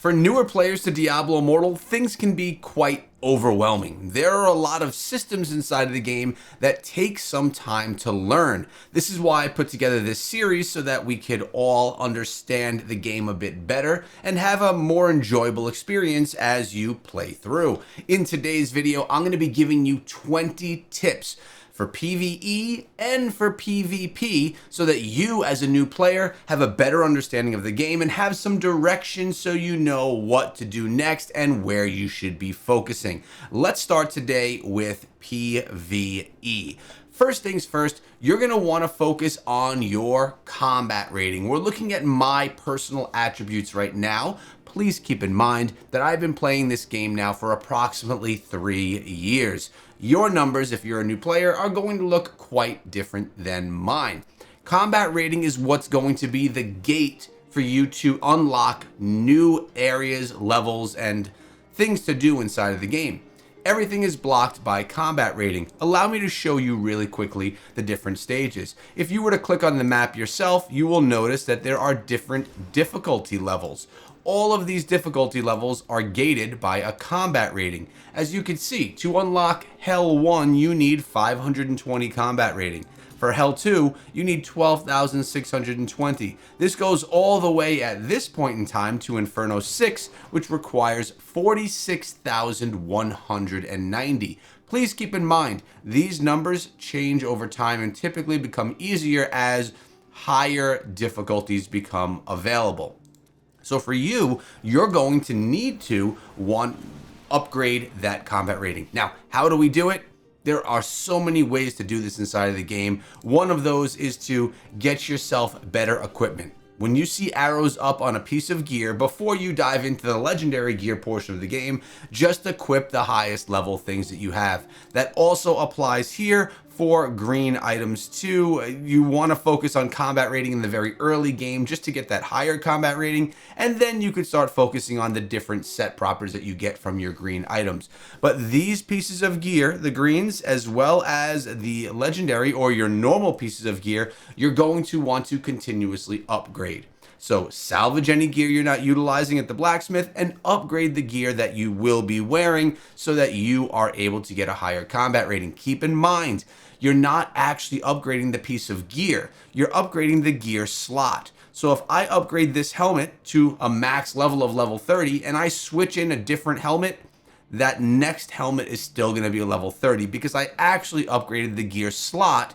For newer players to Diablo Immortal, things can be quite overwhelming. There are a lot of systems inside of the game that take some time to learn. This is why I put together this series so that we could all understand the game a bit better and have a more enjoyable experience as you play through. In today's video, I'm going to be giving you 20 tips for PvE and for PvP so that you as a new player have a better understanding of the game and have some direction so you know what to do next and where you should be focusing. Let's start today with PvE. First things first, you're going to want to focus on your combat rating. We're looking at my personal attributes right now. Please keep in mind that I've been playing this game now for approximately 3 years. Your numbers, if you're a new player, are going to look quite different than mine. Combat rating is what's going to be the gate for you to unlock new areas, levels, and things to do inside of the game. Everything is blocked by combat rating. Allow me to show you really quickly the different stages. If you were to click on the map yourself, you will notice that there are different difficulty levels. All of these difficulty levels are gated by a combat rating. As you can see, to unlock Hell 1, you need 520 combat rating. For Hell 2, you need 12,620. This goes all the way at this point in time to Inferno 6, which requires 46,190. Please keep in mind, these numbers change over time and typically become easier as higher difficulties become available. So for you, you're going to need to upgrade that combat rating. Now, how do we do it? There are so many ways to do this inside of the game. One of those is to get yourself better equipment. When you see arrows up on a piece of gear, before you dive into the legendary gear portion of the game, just equip the highest level things that you have. That also applies here for green items too. You want to focus on combat rating in the very early game just to get that higher combat rating, and then you could start focusing on the different set properties that you get from your green items. But these pieces of gear, the greens, as well as the legendary or your normal pieces of gear, you're going to want to continuously upgrade. So salvage any gear you're not utilizing at the blacksmith and upgrade the gear that you will be wearing so that you are able to get a higher combat rating. Keep in mind, you're not actually upgrading the piece of gear. You're upgrading the gear slot. So if I upgrade this helmet to a max level of level 30 and I switch in a different helmet, that next helmet is still going to be a level 30 because I actually upgraded the gear slot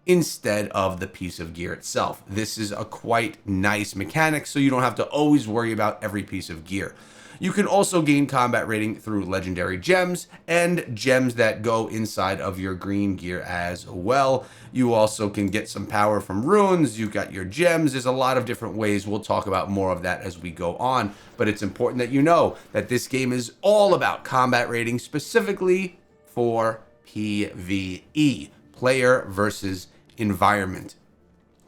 instead of the piece of gear itself. This is a quite nice mechanic, so you don't have to always worry about every piece of gear. You can also gain combat rating through legendary gems and gems that go inside of your green gear as well. You also can get some power from runes. You've got your gems. There's a lot of different ways. We'll talk about more of that as we go on, but it's important that you know that this game is all about combat rating, specifically for PvE, player versus environment.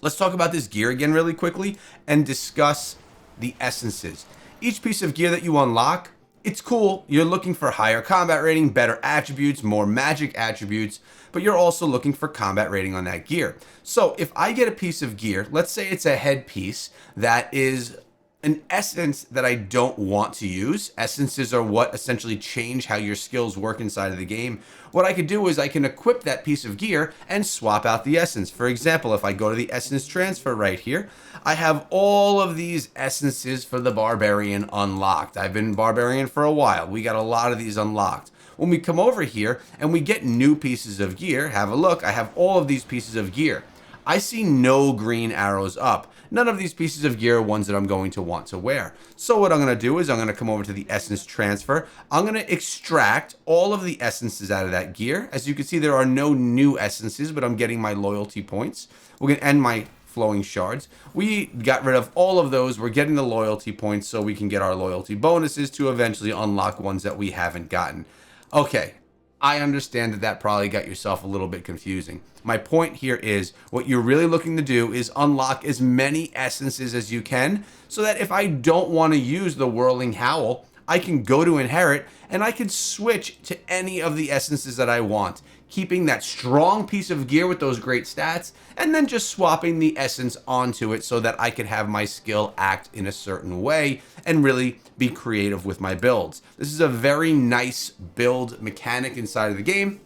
Let's talk about this gear again really quickly and discuss the essences. Each piece of gear that you unlock, it's cool. You're looking for higher combat rating, better attributes, more magic attributes, but you're also looking for combat rating on that gear. So if I get a piece of gear, let's say it's a headpiece that is an essence that I don't want to use. Essences are what essentially change how your skills work inside of the game. What I could do is I can equip that piece of gear and swap out the essence. For example, if I go to the essence transfer right here, I have all of these essences for the barbarian unlocked. I've been barbarian for a while. We got a lot of these unlocked. When we come over here and we get new pieces of gear, have a look, I have all of these pieces of gear. I see no green arrows up. None of these pieces of gear are ones that I'm going to want to wear. So what I'm going to do is I'm going to come over to the essence transfer. I'm going to extract all of the essences out of that gear. As you can see, there are no new essences, but I'm getting my loyalty points. We're going to end my flowing shards. We got rid of all of those. We're getting the loyalty points so we can get our loyalty bonuses to eventually unlock ones that we haven't gotten. Okay. I understand that that probably got yourself a little bit confusing. My point here is what you're really looking to do is unlock as many essences as you can so that if I don't want to use the Whirling Howl, I can go to inherit and I can switch to any of the essences that I want, keeping that strong piece of gear with those great stats, and then just swapping the essence onto it so that I could have my skill act in a certain way and really be creative with my builds. This is a very nice build mechanic inside of the game,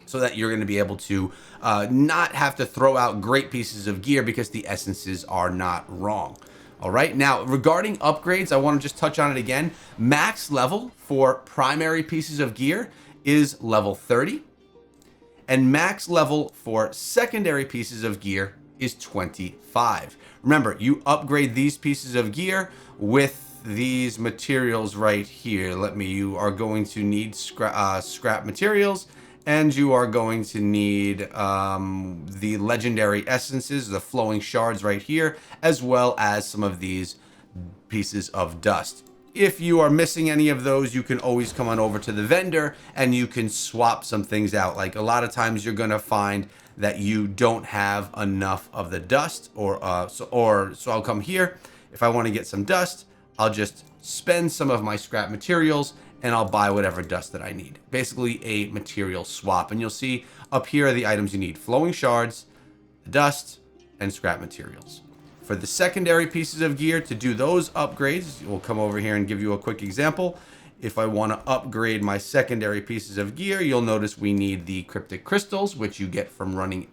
so that you're going to be able to not have to throw out great pieces of gear because the essences are not wrong. All right, now regarding upgrades, I want to just touch on it again. Max level for primary pieces of gear is level 30, and max level for secondary pieces of gear is 25. Remember, you upgrade these pieces of gear with these materials right here. You are going to need scrap materials, and you are going to need the legendary essences, the flowing shards right here, as well as some of these pieces of dust. If you are missing any of those, you can always come on over to the vendor and you can swap some things out. Like a lot of times you're going to find that you don't have enough of the dust, so I'll come here. If I want to get some dust, I'll just spend some of my scrap materials and I'll buy whatever dust that I need. Basically a material swap. And you'll see up here are the items you need: flowing shards, dust, and scrap materials. For the secondary pieces of gear, to do those upgrades, we'll come over here and give you a quick example. If I want to upgrade my secondary pieces of gear, you'll notice we need the cryptic crystals, which you get from running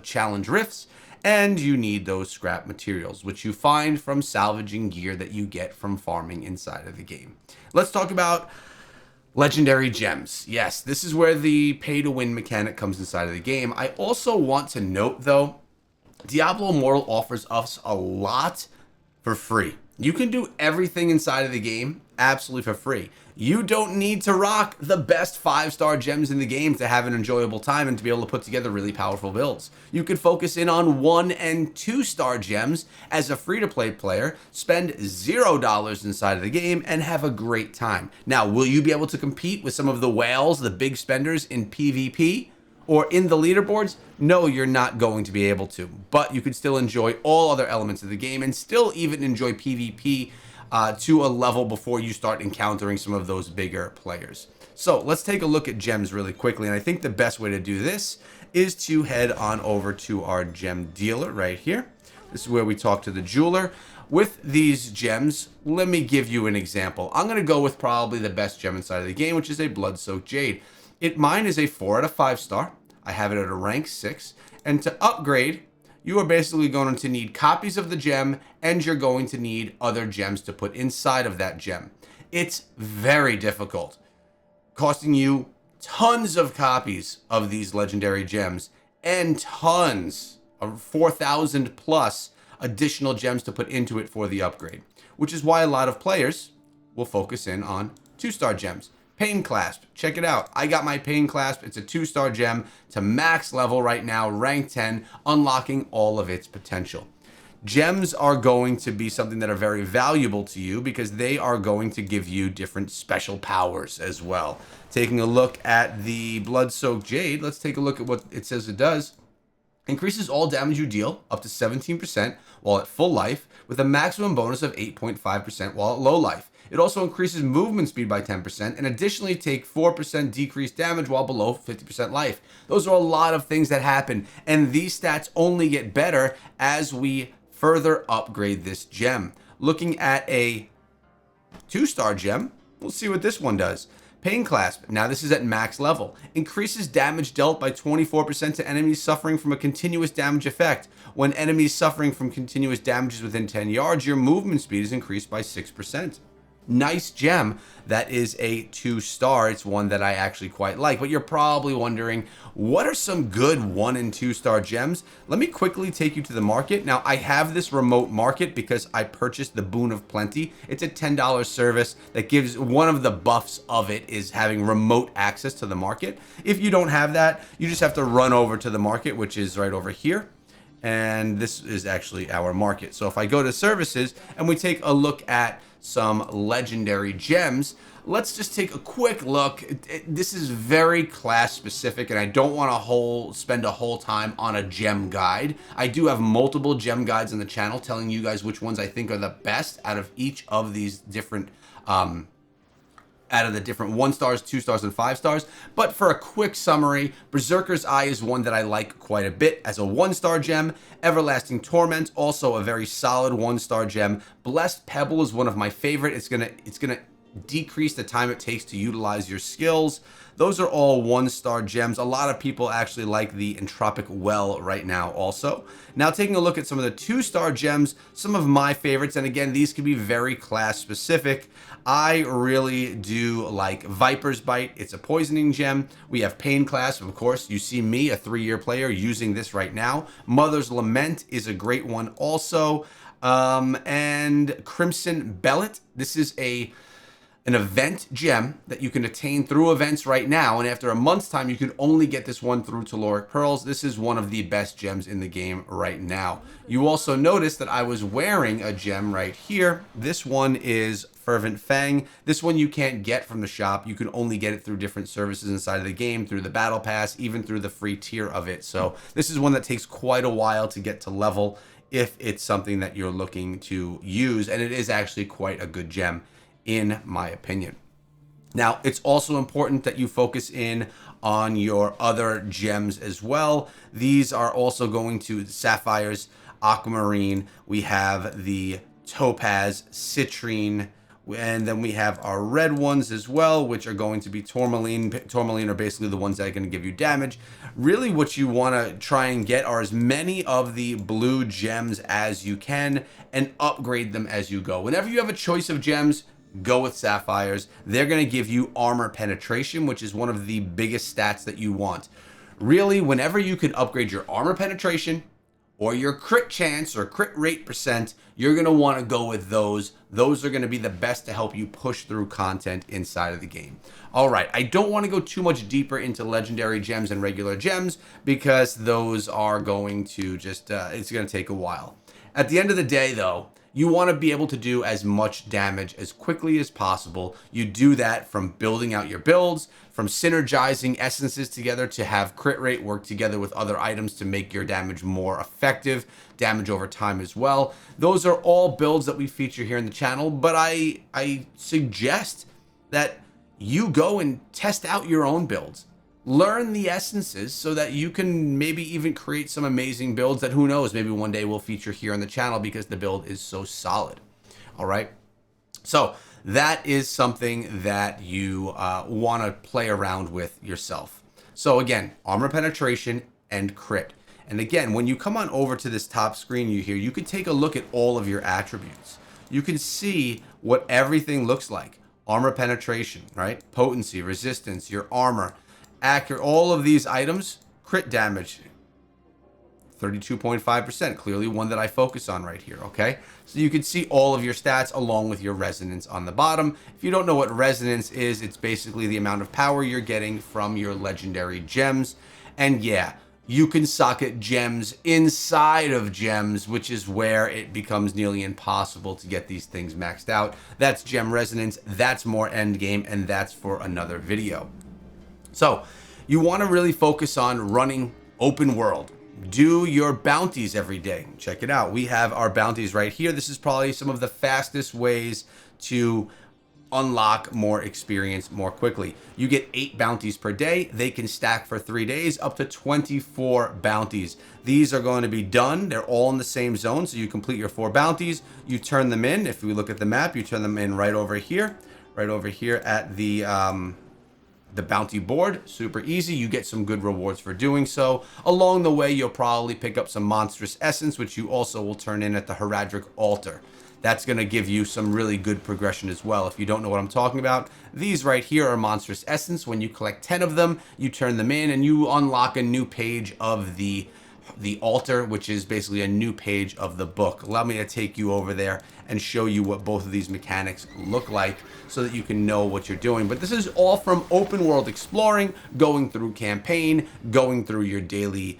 challenge rifts, and you need those scrap materials, which you find from salvaging gear that you get from farming inside of the game. Let's talk about legendary gems. Yes, this is where the pay-to-win mechanic comes inside of the game. I also want to note, though, Diablo Immortal offers us a lot for free. You can do everything inside of the game absolutely for free. You don't need to rock the best 5-star gems in the game to have an enjoyable time and to be able to put together really powerful builds. You could focus in on 1 and 2-star gems as a free-to-play player, spend $0 inside of the game, and have a great time. Now, will you be able to compete with some of the whales, the big spenders in PvP? Or in the leaderboards? No, you're not going to be able to. But you could still enjoy all other elements of the game and still even enjoy PvP to a level before you start encountering some of those bigger players. So let's take a look at gems really quickly. And I think the best way to do this is to head on over to our gem dealer right here. This is where we talk to the jeweler. With these gems, let me give you an example. I'm going to go with probably the best gem inside of the game, which is a blood-soaked jade. Mine is a 4 out of 5 star. I have it at a rank 6. And to upgrade, you are basically going to need copies of the gem, and you're going to need other gems to put inside of that gem. It's very difficult, costing you tons of copies of these legendary gems and tons of 4,000 plus additional gems to put into it for the upgrade, which is why a lot of players will focus in on 2-star gems. Pain Clasp, check it out. I got my Pain Clasp. It's a 2-star gem to max level right now, rank 10, unlocking all of its potential. Gems are going to be something that are very valuable to you because they are going to give you different special powers as well. Taking a look at the Blood-Soaked Jade, let's take a look at what it says it does. Increases all damage you deal up to 17% while at full life, with a maximum bonus of 8.5% while at low life. It also increases movement speed by 10% and additionally take 4% decreased damage while below 50% life. Those are a lot of things that happen, and these stats only get better as we further upgrade this gem. Looking at a 2-star gem, we'll see what this one does. Pain Clasp, now this is at max level. Increases damage dealt by 24% to enemies suffering from a continuous damage effect. When enemies suffering from continuous damages within 10 yards, your movement speed is increased by 6%. Nice gem. That is a 2-star. It's one that I actually quite like. But you're probably wondering, what are some good 1 and 2-star gems? Let me quickly take you to the market. Now, I have this remote market because I purchased the Boon of Plenty. It's a $10 service that gives, one of the buffs of it is having remote access to the market. If you don't have that, you just have to run over to the market, which is right over here. And this is actually our market. So if I go to services and we take a look at some legendary gems, let's just take a quick look. This is very class specific, and I don't want to spend a whole time on a gem guide. I do have multiple gem guides on the channel telling you guys which ones I think are the best out of each of these different out of the different 1 stars, 2 stars, and 5 stars. But for a quick summary, Berserker's Eye is one that I like quite a bit as a 1-star gem. Everlasting Torment, also a very solid 1-star gem. Blessed Pebble is one of my favorite. It's gonna decrease the time it takes to utilize your skills. Those are all 1-star gems. A lot of people actually like the Entropic Well right now also. Now taking a look at some of the 2-star gems, some of my favorites, and again, these can be very class specific. I really do like Viper's Bite. It's a poisoning gem. We have Pain Class, of course. You see me, a 3-year player, using this right now. Mother's Lament is a great one also. And Crimson Bellet. This is an event gem that you can attain through events right now, and after a month's time you can only get this one through Telluric Pearls. This is one of the best gems in the game right now. You also notice that I was wearing a gem right here. This one is Fervent Fang. This one you can't get from the shop. You can only get it through different services inside of the game, through the battle pass, even through the free tier of it. So this is one that takes quite a while to get to level if it's something that you're looking to use, and it is actually quite a good gem in my opinion. Now, it's also important that you focus in on your other gems as well. These are also going to Sapphires, Aquamarine, we have the Topaz, Citrine, and then we have our red ones as well, which are going to be Tourmaline. Tourmaline are basically the ones that are going to give you damage. Really what you want to try and get are as many of the blue gems as you can and upgrade them as you go. Whenever you have a choice of gems, go with Sapphires. They're going to give you armor penetration, which is one of the biggest stats that you want. Really, whenever you can upgrade your armor penetration or your crit chance or crit rate percent, you're going to want to go with those. Those are going to be the best to help you push through content inside of the game. All right, I don't want to go too much deeper into legendary gems and regular gems because those are going to just, it's going to take a while. At the end of the day, though, you want to be able to do as much damage as quickly as possible. You do that from building out your builds, from synergizing essences together to have crit rate work together with other items to make your damage more effective, damage over time as well. Those are all builds that we feature here in the channel, but I suggest that you go and test out your own builds. Learn the essences so that you can maybe even create some amazing builds that, who knows, maybe one day we'll feature here on the channel because the build is so solid. All right. So that is something that you want to play around with yourself. So again, armor penetration and crit. And again, when you come on over to this top screen you can take a look at all of your attributes. You can see what everything looks like. Armor penetration, right? Potency, resistance, your armor, accurate, all of these items, crit damage, 32.5%, clearly one that I focus on right here, okay? So you can see all of your stats along with your resonance on the bottom. If you don't know what resonance is, it's basically the amount of power you're getting from your legendary gems. And yeah, you can socket gems inside of gems, which is where it becomes nearly impossible to get these things maxed out. That's gem resonance, that's more end game, and that's for another video. So you want to really focus on running open world. Do your bounties every day. Check it out. We have our bounties right here. This is probably some of the fastest ways to unlock more experience more quickly. You get 8 bounties per day. They can stack for 3 days, up to 24 bounties. These are going to be done. They're all in the same zone. So you complete your 4 bounties. You turn them in. If we look at the map, you turn them in right over here at the bounty board. Super easy. You get some good rewards for doing so. Along the way, you'll probably pick up some monstrous essence, which you also will turn in at the Heraldric Altar. That's going to give you some really good progression as well. If you don't know what I'm talking about, these right here are monstrous essence. When you collect 10 of them, you turn them in and you unlock a new page of the altar, which is basically a new page of the book. Allow me to take you over there and show you what both of these mechanics look like so that you can know what you're doing. But this is all from open world exploring, going through campaign, going through your daily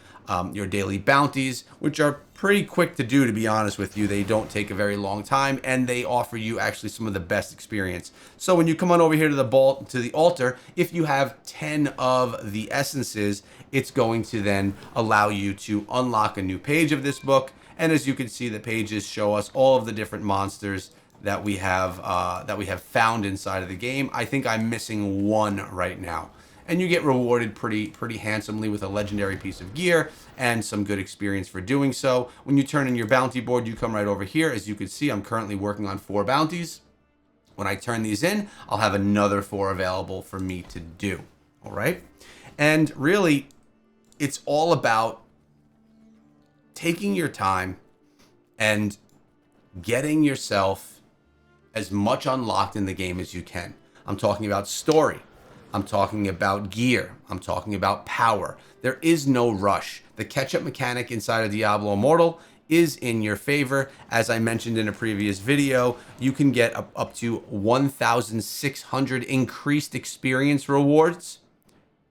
bounties, which are pretty quick to do, to be honest with you. They don't take a very long time, and they offer you actually some of the best experience. So when you come on over here to the altar, if you have 10 of the essences, it's going to then allow you to unlock a new page of this book. And as you can see, the pages show us all of the different monsters that we have found inside of the game. I think I'm missing one right now. And you get rewarded pretty handsomely with a legendary piece of gear and some good experience for doing so. When you turn in your bounty board, you come right over here. As you can see, I'm currently working on 4 bounties. When I turn these in, I'll have another 4 available for me to do. All right? And really, it's all about taking your time and getting yourself as much unlocked in the game as you can. I'm talking about story. I'm talking about gear. I'm talking about power. There is no rush. The catch-up mechanic inside of Diablo Immortal is in your favor. As I mentioned in a previous video, you can get up to 1,600 increased experience rewards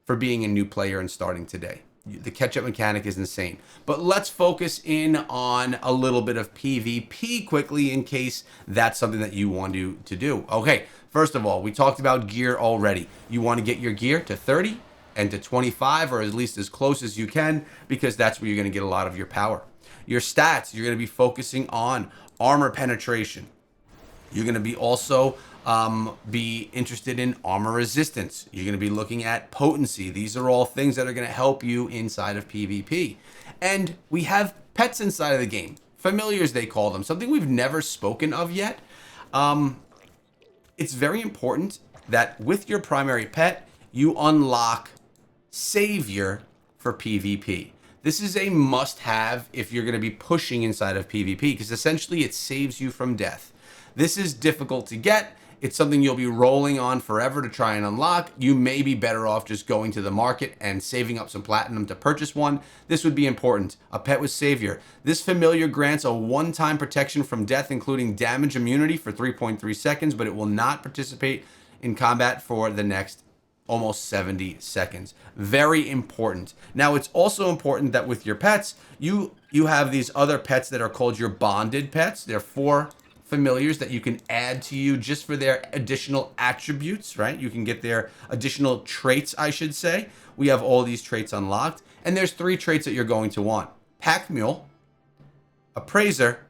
for being a new player and starting today. The catch-up mechanic is insane. But let's focus in on a little bit of PvP quickly in case that's something that you want to do. Okay, first of all, we talked about gear already. You want to get your gear to 30 and to 25, or at least as close as you can, because that's where you're going to get a lot of your power. Your stats, you're going to be focusing on armor penetration. You're going to be also be interested in armor resistance. You're going to be looking at potency. These are all things that are going to help you inside of PvP. And we have pets inside of the game. Familiars, they call them. Something we've never spoken of yet. It's very important that with your primary pet, you unlock Savior for PvP. This is a must-have if you're going to be pushing inside of PvP, because essentially it saves you from death. This is difficult to get. It's something you'll be rolling on forever to try and unlock. You may be better off just going to the market and saving up some platinum to purchase one. This would be important. A pet with Savior. This familiar grants a one-time protection from death, including damage immunity for 3.3 seconds, but it will not participate in combat for the next almost 70 seconds. Very important. Now, it's also important that with your pets, you have these other pets that are called your bonded pets. They're 4 familiars that you can add to you just for their additional attributes, right? You can get their additional traits, I should say. We have all these traits unlocked. And there's 3 traits that you're going to want: Pack Mule, Appraiser,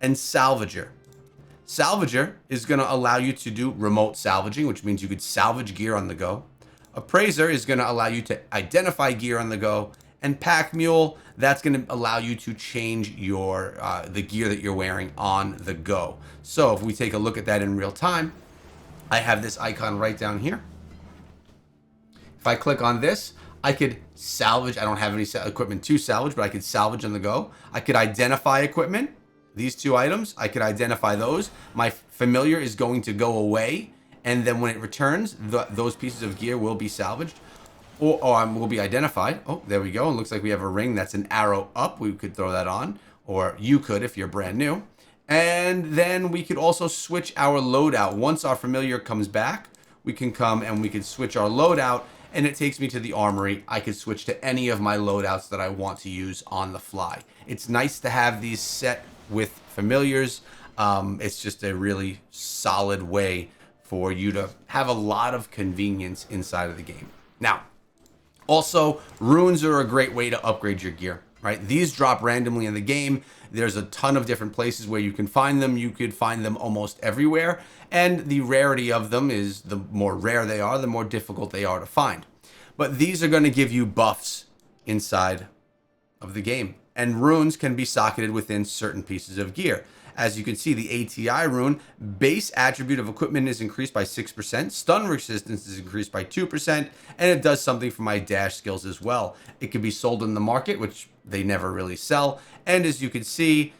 and Salvager. Salvager is going to allow you to do remote salvaging, which means you could salvage gear on the go. Appraiser is going to allow you to identify gear on the go. And Pack Mule, that's going to allow you to change your the gear that you're wearing on the go. So if we take a look at that in real time, I have this icon right down here. If I click on this, I could salvage. I don't have any equipment to salvage, but I could salvage on the go. I could identify equipment. These 2 items, I could identify those. My familiar is going to go away, and then when it returns, those pieces of gear will be salvaged. Or will be identified. Oh, there we go. It looks like we have a ring that's an arrow up. We could throw that on, or you could if you're brand new. And then we could also switch our loadout. Once our familiar comes back, we can come and we could switch our loadout, and it takes me to the armory. I could switch to any of my loadouts that I want to use on the fly. It's nice to have these set with familiars. It's just a really solid way for you to have a lot of convenience inside of the game. Now, also, runes are a great way to upgrade your gear, right? These drop randomly in the game. There's a ton of different places where you can find them. You could find them almost everywhere. And the rarity of them is the more rare they are, the more difficult they are to find. But these are going to give you buffs inside of the game. And runes can be socketed within certain pieces of gear. As you can see, the ATI rune, base attribute of equipment is increased by 6%, stun resistance is increased by 2%, and it does something for my dash skills as well. It can be sold in the market, which they never really sell, and as you can see,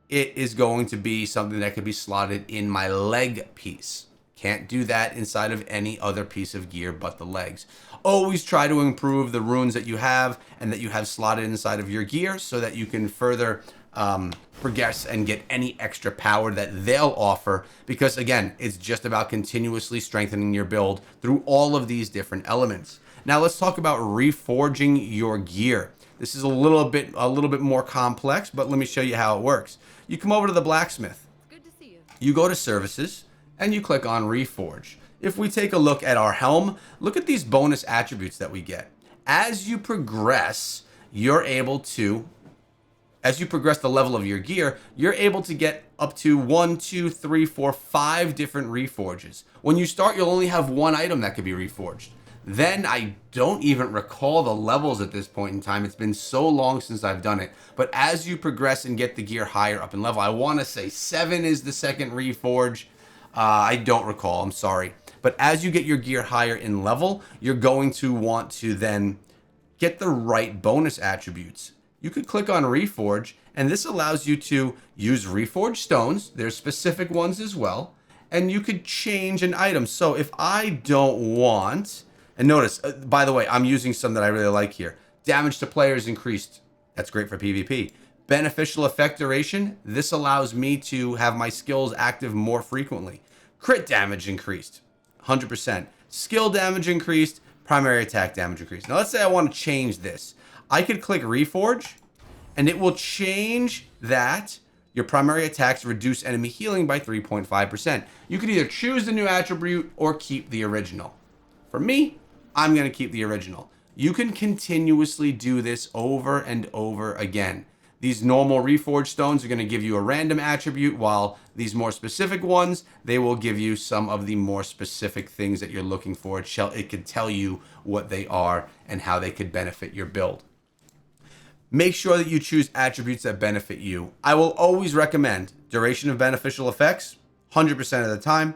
it is going to be something that could be slotted in my leg piece. Can't do that inside of any other piece of gear but the legs. Always try to improve the runes that you have and that you have slotted inside of your gear so that you can further progress and get any extra power that they'll offer, because again, it's just about continuously strengthening your build through all of these different elements. Now let's talk about reforging your gear. This is a little bit more complex, but let me show you how it works. You come over to the blacksmith. Good to see you. You go to services and you click on reforge. If we take a look at our helm, look at these bonus attributes that we get. As you progress, you're able to, as you progress the level of your gear, you're able to get up to 1, 2, 3, 4, 5 different reforges. When you start, you'll only have one item that could be reforged. Then I don't even recall the levels at this point in time. It's been so long since I've done it. But as you progress and get the gear higher up in level, I want to say 7 is the second reforge. I don't recall, I'm sorry. But as you get your gear higher in level, you're going to want to then get the right bonus attributes. You could click on Reforge, and this allows you to use Reforged stones. There's specific ones as well. And you could change an item. So if I don't want, and notice, by the way, I'm using some that I really like here. Damage to players increased. That's great for PvP. Beneficial effect duration. This allows me to have my skills active more frequently. Crit damage increased, 100%. Skill damage increased. Primary attack damage increased. Now let's say I want to change this. I could click Reforge, and it will change that your primary attacks reduce enemy healing by 3.5%. You can either choose the new attribute or keep the original. For me, I'm going to keep the original. You can continuously do this over and over again. These normal Reforged stones are going to give you a random attribute, while these more specific ones, they will give you some of the more specific things that you're looking for. It could tell you what they are and how they could benefit your build. Make sure that you choose attributes that benefit you. I will always recommend duration of beneficial effects, 100% of the time.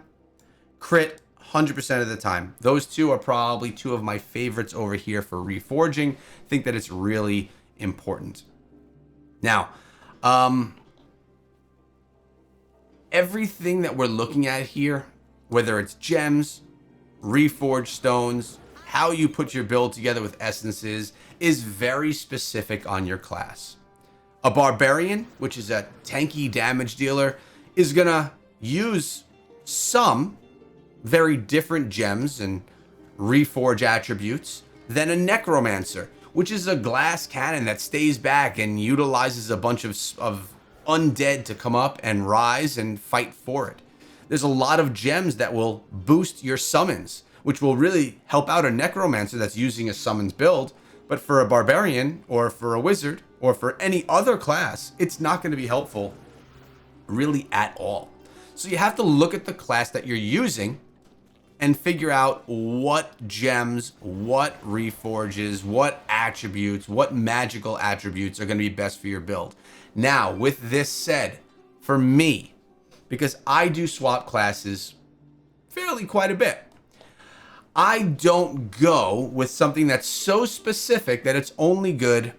Crit, 100% of the time. Those two are probably two of my favorites over here for reforging. I think that it's really important. Now, everything that we're looking at here, whether it's gems, reforged stones, how you put your build together with essences, is very specific on your class. A barbarian, which is a tanky damage dealer, is gonna use some very different gems and reforge attributes than a necromancer, which is a glass cannon that stays back and utilizes a bunch of undead to come up and rise and fight for it. There's a lot of gems that will boost your summons, which will really help out a necromancer that's using a summons build. But for a barbarian or for a wizard or for any other class, it's not going to be helpful really at all. So you have to look at the class that you're using and figure out what gems, what reforges, what attributes, what magical attributes are going to be best for your build. Now, with this said, for me, because I do swap classes fairly quite a bit, I don't go with something that's so specific that it's only good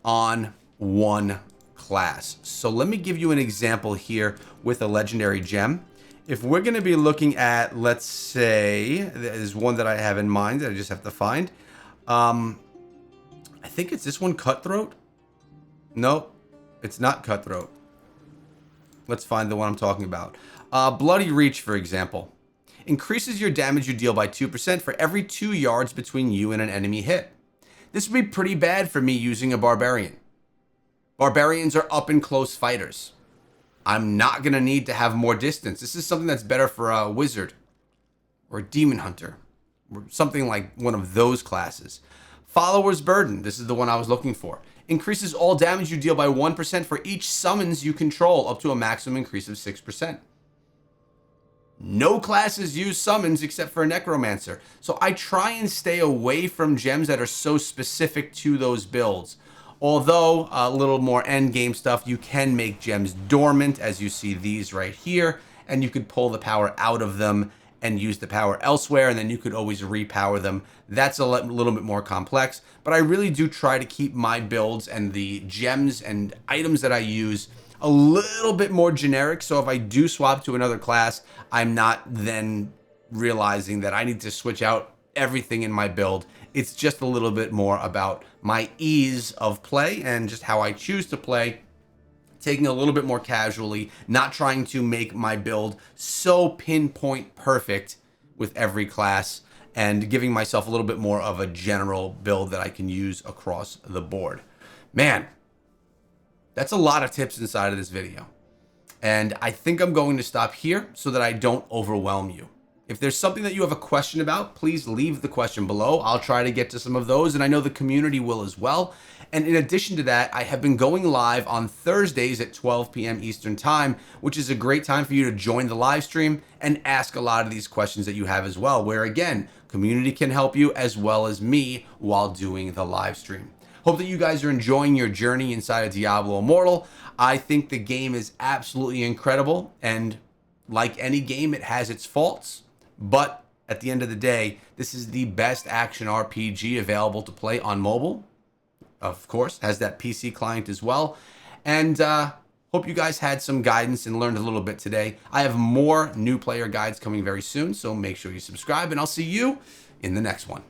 on one class. So let me give you an example here with a legendary gem. If we're going to be looking at, let's say, there's one that I have in mind that I just have to find. I think it's this one, Cutthroat. Nope, it's not Cutthroat. Let's find the one I'm talking about. Bloody Reach, for example. Increases your damage you deal by 2% for every 2 yards between you and an enemy hit. This would be pretty bad for me using a barbarian. Barbarians are up and close fighters. I'm not going to need to have more distance. This is something that's better for a wizard or a demon hunter or something like one of those classes. Follower's Burden. This is the one I was looking for. Increases all damage you deal by 1% for each summons you control, up to a maximum increase of 6%. No classes use summons except for a necromancer. So I try and stay away from gems that are so specific to those builds. Although a little more end game stuff, you can make gems dormant, as you see these right here, and you could pull the power out of them and use the power elsewhere, and then you could always repower them. That's a little bit more complex, but I really do try to keep my builds and the gems and items that I use a little bit more generic, so if I do swap to another class, I'm not then realizing that I need to switch out everything in my build. It's just a little bit more about my ease of play and just how I choose to play, taking a little bit more casually, not trying to make my build so pinpoint perfect with every class, and giving myself a little bit more of a general build that I can use across the board. Man, that's a lot of tips inside of this video. And I think I'm going to stop here so that I don't overwhelm you. If there's something that you have a question about, please leave the question below. I'll try to get to some of those, and I know the community will as well. And in addition to that, I have been going live on Thursdays at 12 p.m. Eastern Time, which is a great time for you to join the live stream and ask a lot of these questions that you have as well, where again, community can help you as well as me while doing the live stream. Hope that you guys are enjoying your journey inside of Diablo Immortal. I think the game is absolutely incredible, and like any game, it has its faults. But at the end of the day, this is the best action RPG available to play on mobile. Of course, has that PC client as well. And hope you guys had some guidance and learned a little bit today. I have more new player guides coming very soon, so make sure you subscribe, and I'll see you in the next one.